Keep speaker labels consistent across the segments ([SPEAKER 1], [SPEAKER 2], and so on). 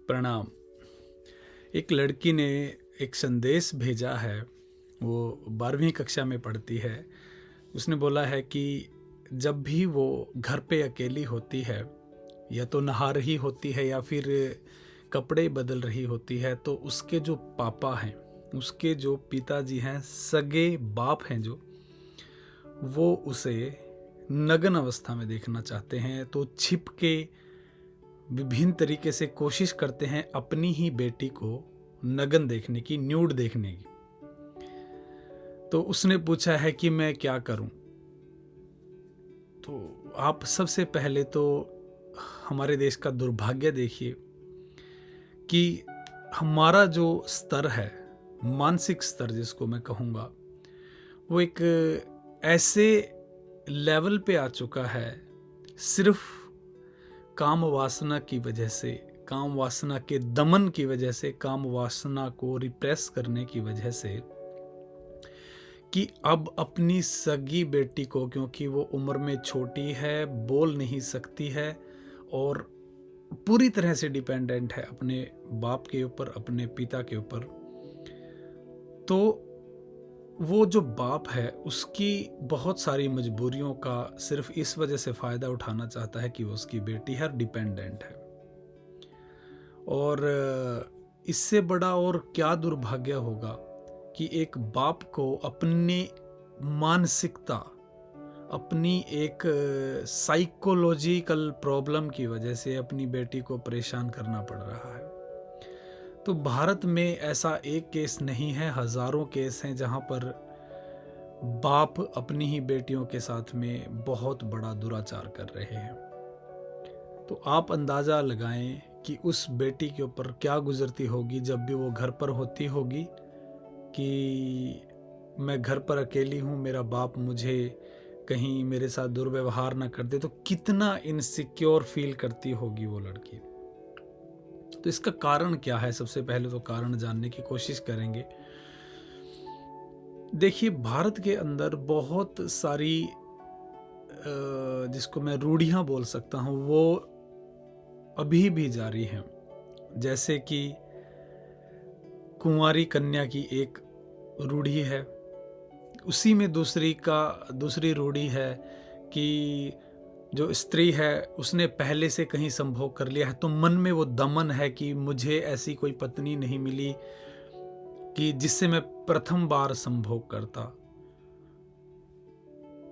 [SPEAKER 1] प्रणाम। एक लड़की ने एक संदेश भेजा है, वो 12वीं कक्षा में पढ़ती है। उसने बोला है कि जब भी वो घर पे अकेली होती है, या तो नहा रही होती है या फिर कपड़े बदल रही होती है, तो उसके जो पापा हैं, उसके जो पिताजी हैं, सगे बाप हैं जो, वो उसे नग्न अवस्था में देखना चाहते हैं। तो छिप के विभिन्न तरीके से कोशिश करते हैं अपनी ही बेटी को नग्न देखने की, न्यूड देखने की। तो उसने पूछा है कि मैं क्या करूं। तो आप सबसे पहले तो हमारे देश का दुर्भाग्य देखिए कि हमारा जो स्तर है, मानसिक स्तर जिसको मैं कहूँगा, वो एक ऐसे लेवल पे आ चुका है, सिर्फ काम वासना की वजह से, काम वासना के दमन की वजह से, काम वासना को रिप्रेस करने की वजह से, कि अब अपनी सगी बेटी को, क्योंकि वो उम्र में छोटी है, बोल नहीं सकती है और पूरी तरह से डिपेंडेंट है अपने बाप के ऊपर, अपने पिता के ऊपर, तो वो जो बाप है उसकी बहुत सारी मजबूरियों का सिर्फ इस वजह से फ़ायदा उठाना चाहता है कि वो उसकी बेटी है और डिपेंडेंट है। और इससे बड़ा और क्या दुर्भाग्य होगा कि एक बाप को अपनी मानसिकता, अपनी एक साइकोलॉजिकल प्रॉब्लम की वजह से अपनी बेटी को परेशान करना पड़ रहा है। तो भारत में ऐसा एक केस नहीं है, हज़ारों केस हैं जहाँ पर बाप अपनी ही बेटियों के साथ में बहुत बड़ा दुराचार कर रहे हैं। तो आप अंदाज़ा लगाएं कि उस बेटी के ऊपर क्या गुजरती होगी जब भी वो घर पर होती होगी कि मैं घर पर अकेली हूँ, मेरा बाप मुझे कहीं मेरे साथ दुर्व्यवहार ना कर दे, तो कितना इनसिक्योर फील करती होगी वो लड़की। तो इसका कारण क्या है, सबसे पहले तो कारण जानने की कोशिश करेंगे। देखिए, भारत के अंदर बहुत सारी जिसको मैं रूढ़ियाँ बोल सकता हूँ, वो अभी भी जारी हैं। जैसे कि कुंवारी कन्या की एक रूढ़ी है, उसी में दूसरी रूढ़ी है कि जो स्त्री है उसने पहले से कहीं संभोग कर लिया है, तो मन में वो दमन है कि मुझे ऐसी कोई पत्नी नहीं मिली कि जिससे मैं प्रथम बार संभोग करता।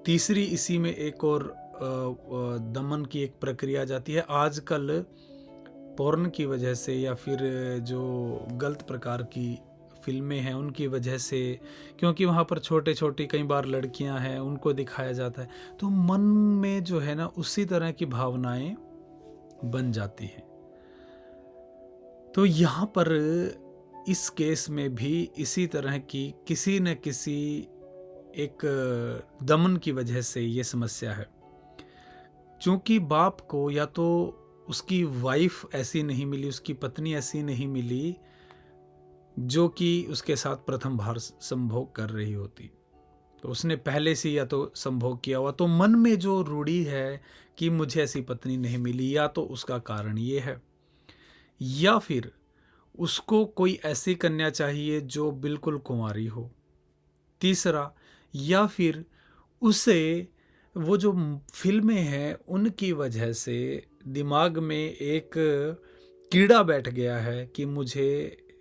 [SPEAKER 1] तीसरी इसी में एक और दमन की एक प्रक्रिया जाती है। आजकल पोर्न की वजह से या फिर जो गलत प्रकार की फिल्में हैं उनकी वजह से, क्योंकि वहाँ पर छोटे छोटी कई बार लड़कियां हैं, उनको दिखाया जाता है, तो मन में जो है ना उसी तरह की भावनाएं बन जाती हैं। तो यहाँ पर इस केस में भी इसी तरह की किसी न किसी एक दमन की वजह से ये समस्या है। क्योंकि बाप को या तो उसकी वाइफ ऐसी नहीं मिली, उसकी पत्नी ऐसी नहीं मिली जो कि उसके साथ प्रथम बार संभोग कर रही होती, तो उसने पहले से या तो संभोग किया हुआ, तो मन में जो रूढ़ी है कि मुझे ऐसी पत्नी नहीं मिली, या तो उसका कारण ये है, या फिर उसको कोई ऐसी कन्या चाहिए जो बिल्कुल कुंवारी हो। तीसरा, या फिर उसे वो जो फिल्में हैं उनकी वजह से दिमाग में एक कीड़ा बैठ गया है कि मुझे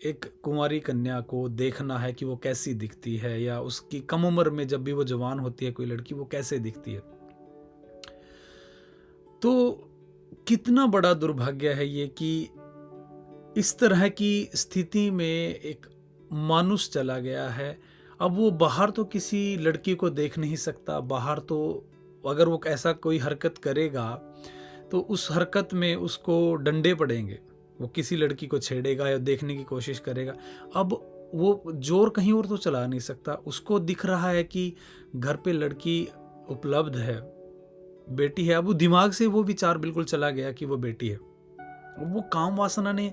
[SPEAKER 1] एक कुंवारी कन्या को देखना है कि वो कैसी दिखती है, या उसकी कम उम्र में जब भी वो जवान होती है कोई लड़की, वो कैसे दिखती है। तो कितना बड़ा दुर्भाग्य है ये कि इस तरह की स्थिति में एक मानुष चला गया है। अब वो बाहर तो किसी लड़की को देख नहीं सकता, बाहर तो अगर वो ऐसा कोई हरकत करेगा तो उस हरकत में उसको डंडे पड़ेंगे, वो किसी लड़की को छेड़ेगा या देखने की कोशिश करेगा। अब वो जोर कहीं और तो चला नहीं सकता, उसको दिख रहा है कि घर पे लड़की उपलब्ध है, बेटी है। अब वो दिमाग से वो विचार बिल्कुल चला गया कि वो बेटी है। वो काम वासना ने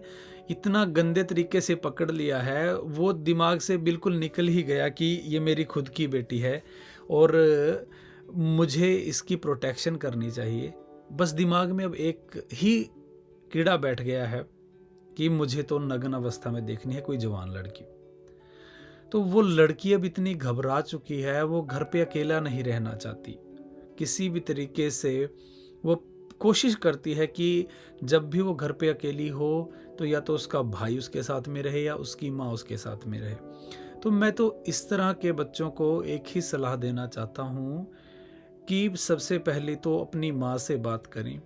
[SPEAKER 1] इतना गंदे तरीके से पकड़ लिया है, वो दिमाग से बिल्कुल निकल ही गया कि ये मेरी खुद की बेटी है और मुझे इसकी प्रोटेक्शन करनी चाहिए। बस दिमाग में अब एक ही कीड़ा बैठ गया है कि मुझे तो नग्न अवस्था में देखनी है कोई जवान लड़की। तो वो लड़की अब इतनी घबरा चुकी है, वो घर पे अकेला नहीं रहना चाहती। किसी भी तरीके से वो कोशिश करती है कि जब भी वो घर पे अकेली हो तो या तो उसका भाई उसके साथ में रहे या उसकी माँ उसके साथ में रहे। तो मैं तो इस तरह के बच्चों को एक ही सलाह देना चाहता हूँ कि सबसे पहले तो अपनी माँ से बात करें।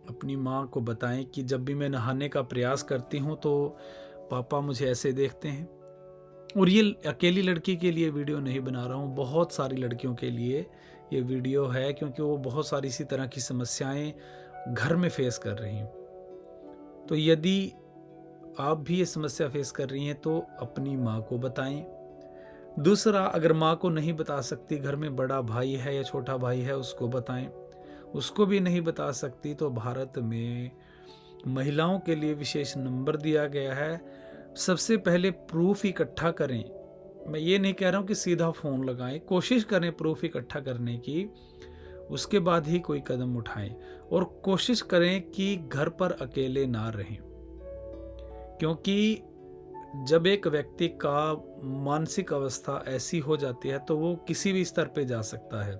[SPEAKER 1] अपनी माँ को बताएं कि जब भी मैं नहाने का प्रयास करती हूँ तो पापा मुझे ऐसे देखते हैं। और ये अकेली लड़की के लिए वीडियो नहीं बना रहा हूँ, बहुत सारी लड़कियों के लिए ये वीडियो है, क्योंकि वो बहुत सारी इसी तरह की समस्याएं घर में फेस कर रही हैं। तो यदि आप भी ये समस्या फेस कर रही हैं तो अपनी माँ को बताएं। दूसरा, अगर माँ को नहीं बता सकती, घर में बड़ा भाई है या छोटा भाई है उसको बताएं। उसको भी नहीं बता सकती तो भारत में महिलाओं के लिए विशेष नंबर दिया गया है। सबसे पहले प्रूफ इकट्ठा करें। मैं ये नहीं कह रहा हूँ कि सीधा फ़ोन लगाएं, कोशिश करें प्रूफ इकट्ठा करने की, उसके बाद ही कोई कदम उठाएं। और कोशिश करें कि घर पर अकेले ना रहें, क्योंकि जब एक व्यक्ति का मानसिक अवस्था ऐसी हो जाती है तो वो किसी भी स्तर पे जा सकता है।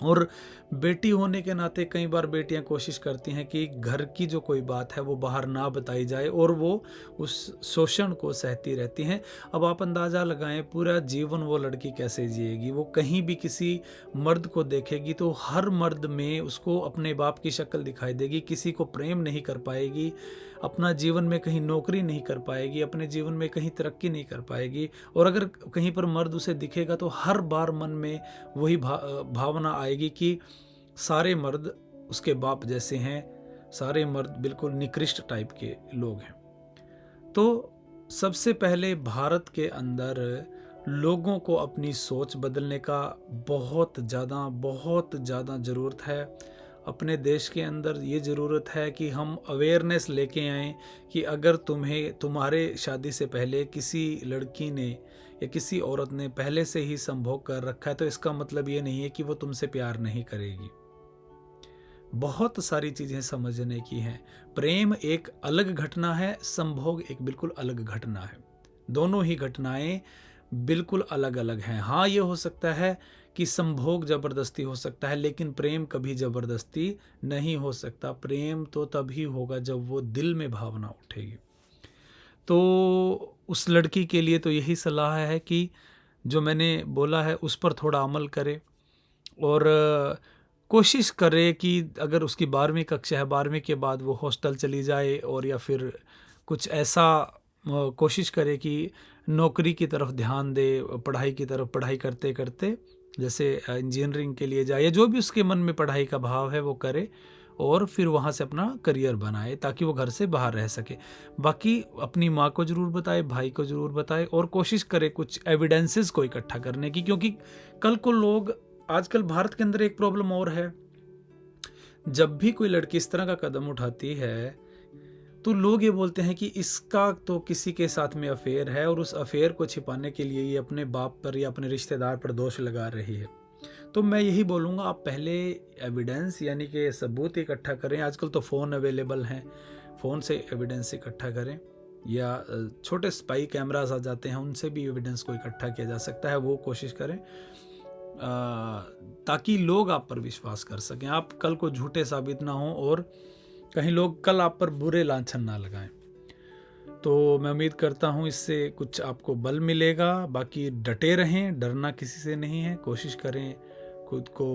[SPEAKER 1] और बेटी होने के नाते कई बार बेटियां कोशिश करती हैं कि घर की जो कोई बात है वो बाहर ना बताई जाए और वो उस शोषण को सहती रहती हैं। अब आप अंदाज़ा लगाएं पूरा जीवन वो लड़की कैसे जिएगी। वो कहीं भी किसी मर्द को देखेगी तो हर मर्द में उसको अपने बाप की शक्ल दिखाई देगी, किसी को प्रेम नहीं कर पाएगी, अपना जीवन में कहीं नौकरी नहीं कर पाएगी, अपने जीवन में कहीं तरक्की नहीं कर पाएगी। और अगर कहीं पर मर्द उसे दिखेगा तो हर बार मन में वही भावना आएगी कि सारे मर्द उसके बाप जैसे हैं, सारे मर्द बिल्कुल निकृष्ट टाइप के लोग हैं। तो सबसे पहले भारत के अंदर लोगों को अपनी सोच बदलने का बहुत ज़्यादा ज़रूरत है। अपने देश के अंदर ये ज़रूरत है कि हम अवेयरनेस लेके आएँ कि अगर तुम्हारे शादी से पहले किसी लड़की ने या किसी औरत ने पहले से ही संभोग कर रखा है तो इसका मतलब ये नहीं है कि वो तुमसे प्यार नहीं करेगी। बहुत सारी चीज़ें समझने की हैं। प्रेम एक अलग घटना है, संभोग एक बिल्कुल अलग घटना है। दोनों ही घटनाएं बिल्कुल अलग अलग हैं। हाँ, ये हो सकता है कि संभोग ज़बरदस्ती हो सकता है, लेकिन प्रेम कभी ज़बरदस्ती नहीं हो सकता। प्रेम तो तभी होगा जब वो दिल में भावना उठेगी। तो उस लड़की के लिए तो यही सलाह है कि जो मैंने बोला है उस पर थोड़ा अमल करे और कोशिश करे कि अगर उसकी 12वीं कक्षा है, 12वीं के बाद वो हॉस्टल चली जाए और या फिर कुछ ऐसा कोशिश करे कि नौकरी की तरफ ध्यान दे, पढ़ाई की तरफ पढ़ाई करते करते जैसे इंजीनियरिंग के लिए जाए या जो भी उसके मन में पढ़ाई का भाव है वो करे और फिर वहाँ से अपना करियर बनाए ताकि वो घर से बाहर रह सके। बाकी अपनी माँ को ज़रूर बताए, भाई को ज़रूर बताए और कोशिश करे कुछ एविडेंसेस को इकट्ठा करने की, क्योंकि कल को लोग आजकल भारत के अंदर एक प्रॉब्लम और है, जब भी कोई लड़की इस तरह का कदम उठाती है तो लोग ये बोलते हैं कि इसका तो किसी के साथ में अफेयर है और उस अफेयर को छिपाने के लिए ये अपने बाप पर या अपने रिश्तेदार पर दोष लगा रही है। तो मैं यही बोलूँगा, आप पहले एविडेंस यानी कि सबूत इकट्ठा करें। आजकल तो फ़ोन अवेलेबल हैं, फ़ोन से एविडेंस इकट्ठा करें या छोटे स्पाई कैमरास आ जाते हैं, उनसे भी एविडेंस को इकट्ठा किया जा सकता है, वो कोशिश करें ताकि लोग आप पर विश्वास कर सकें, आप कल को झूठे साबित ना हों और कहीं लोग कल आप पर बुरे लांछन ना लगाएं। तो मैं उम्मीद करता हूँ इससे कुछ आपको बल मिलेगा। बाकी डटे रहें, डरना किसी से नहीं है। कोशिश करें खुद को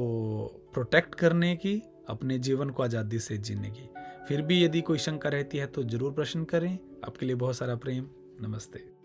[SPEAKER 1] प्रोटेक्ट करने की, अपने जीवन को आज़ादी से जीने की। फिर भी यदि कोई शंका रहती है तो ज़रूर प्रश्न करें। आपके लिए बहुत सारा प्रेम। नमस्ते।